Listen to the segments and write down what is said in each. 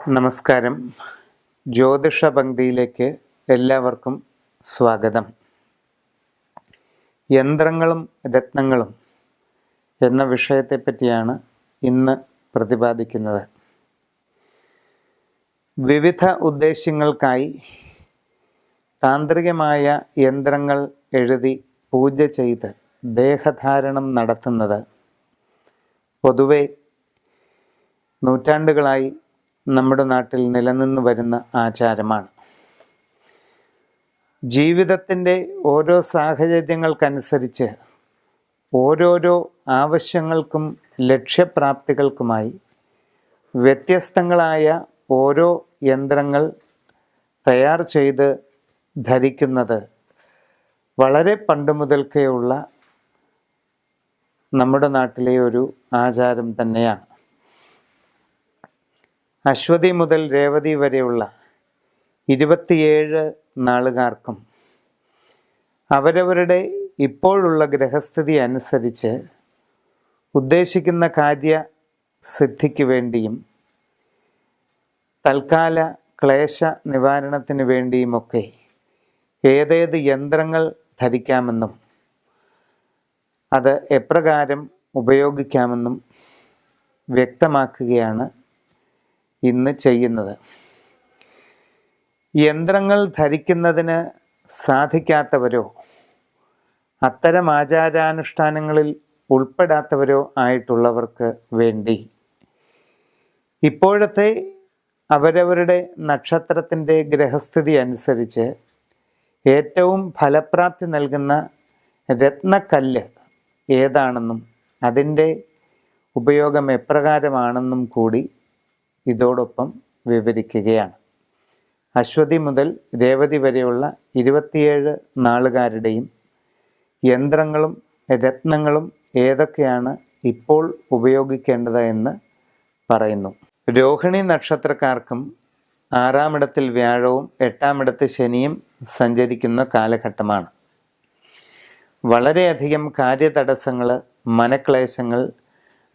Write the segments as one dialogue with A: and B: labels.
A: നമസ്കാരം. ജ്യോതിഷ പങ്ക്തിയിലേക്ക് എല്ലാവർക്കും സ്വാഗതം. യന്ത്രങ്ങളും രത്നങ്ങളും എന്ന വിഷയത്തെപ്പറ്റിയാണ് ഇന്ന് പ്രതിപാദിക്കുന്നത്. വിവിധ ഉദ്ദേശ്യങ്ങൾക്കായി താന്ത്രികമായ യന്ത്രങ്ങൾ എഴുതി പൂജ ചെയ്ത് ദേഹധാരണം നടത്തുന്നത് പൊതുവെ നൂറ്റാണ്ടുകളായി നമ്മുടെ നാട്ടിൽ നിലനിന്നു വരുന്ന ആചാരമാണ്. ജീവിതത്തിൻ്റെ ഓരോ സാഹചര്യങ്ങൾക്കനുസരിച്ച് ഓരോരോ ആവശ്യങ്ങൾക്കും ലക്ഷ്യപ്രാപ്തികൾക്കുമായി വ്യത്യസ്തങ്ങളായ ഓരോ യന്ത്രങ്ങൾ തയ്യാർ ചെയ്ത് ധരിക്കുന്നത് വളരെ പണ്ട് മുതൽക്കേ ഉള്ള നമ്മുടെ നാട്ടിലെ ഒരു ആചാരം തന്നെയാണ്. അശ്വതി മുതൽ രേവതി വരെയുള്ള 27 നാളുകാർക്കും അവരവരുടെ ഇപ്പോഴുള്ള ഗ്രഹസ്ഥിതി അനുസരിച്ച് ഉദ്ദേശിക്കുന്ന കാര്യസിദ്ധിക്ക് വേണ്ടിയും തൽക്കാല ക്ലേശ നിവാരണത്തിന് വേണ്ടിയുമൊക്കെ ഏതേത് യന്ത്രങ്ങൾ ധരിക്കാമെന്നും അത് എപ്രകാരം ഉപയോഗിക്കാമെന്നും വ്യക്തമാക്കുകയാണ് ഇന്ന് ചെയ്യുന്നത്. യന്ത്രങ്ങൾ ധരിക്കുന്നതിന് സാധിക്കാത്തവരോ അത്തരം ആചാരാനുഷ്ഠാനങ്ങളിൽ ഉൾപ്പെടാത്തവരോ ആയിട്ടുള്ളവർക്ക് വേണ്ടി ഇപ്പോഴത്തെ അവരവരുടെ നക്ഷത്രത്തിൻ്റെ ഗ്രഹസ്ഥിതി അനുസരിച്ച് ഏറ്റവും ഫലപ്രാപ്തി നൽകുന്ന രത്നക്കല്ല് ഏതാണെന്നും അതിൻ്റെ ഉപയോഗം എപ്രകാരമാണെന്നും കൂടി ഇതോടൊപ്പം വിവരിക്കുകയാണ്. അശ്വതി മുതൽ രേവതി വരെയുള്ള 27 നാളുകാരുടെയും യന്ത്രങ്ങളും രത്നങ്ങളും ഏതൊക്കെയാണ് ഇപ്പോൾ ഉപയോഗിക്കേണ്ടത് എന്ന് പറയുന്നു. രോഹിണി നക്ഷത്രക്കാർക്കും 6-ാം ഇടത്തിൽ വ്യാഴവും 8-ാം ഇടത്ത് ശനിയും സഞ്ചരിക്കുന്ന കാലഘട്ടമാണ്. വളരെയധികം കാര്യതടസ്സങ്ങൾ, മനക്ലേശങ്ങൾ,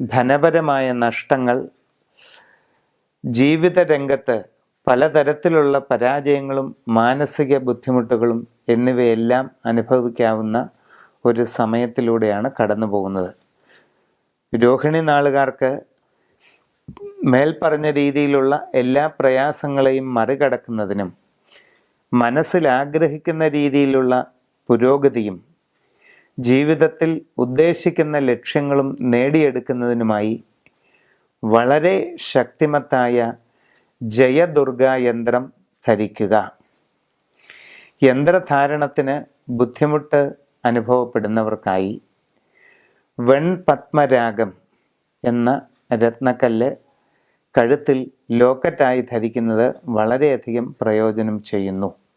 A: ധനപരമായ നഷ്ടങ്ങൾ, ജീവിത രംഗത്ത് പലതരത്തിലുള്ള പരാജയങ്ങളും മാനസിക ബുദ്ധിമുട്ടുകളും എന്നിവയെല്ലാം അനുഭവിക്കാവുന്ന ഒരു സമയത്തിലൂടെയാണ് കടന്നു പോകുന്നത്. രോഹിണി നാളുകാർക്ക് മേൽപ്പറഞ്ഞ രീതിയിലുള്ള എല്ലാ പ്രയാസങ്ങളെയും മറികടക്കുന്നതിനും മനസ്സിൽ ആഗ്രഹിക്കുന്ന രീതിയിലുള്ള പുരോഗതിയും ജീവിതത്തിൽ ഉദ്ദേശിക്കുന്ന ലക്ഷ്യങ്ങളും നേടിയെടുക്കുന്നതിനുമായി വളരെ ശക്തിമത്തായ ജയദുർഗ യന്ത്രം ധരിക്കുക. യന്ത്രധാരണത്തിന് ബുദ്ധിമുട്ട് അനുഭവപ്പെടുന്നവർക്കായി വെൺപത്മരാഗം എന്ന രത്നക്കല്ല് കഴുത്തിൽ ലോക്കറ്റായി ധരിക്കുന്നത് വളരെയധികം പ്രയോജനം ചെയ്യുന്നു.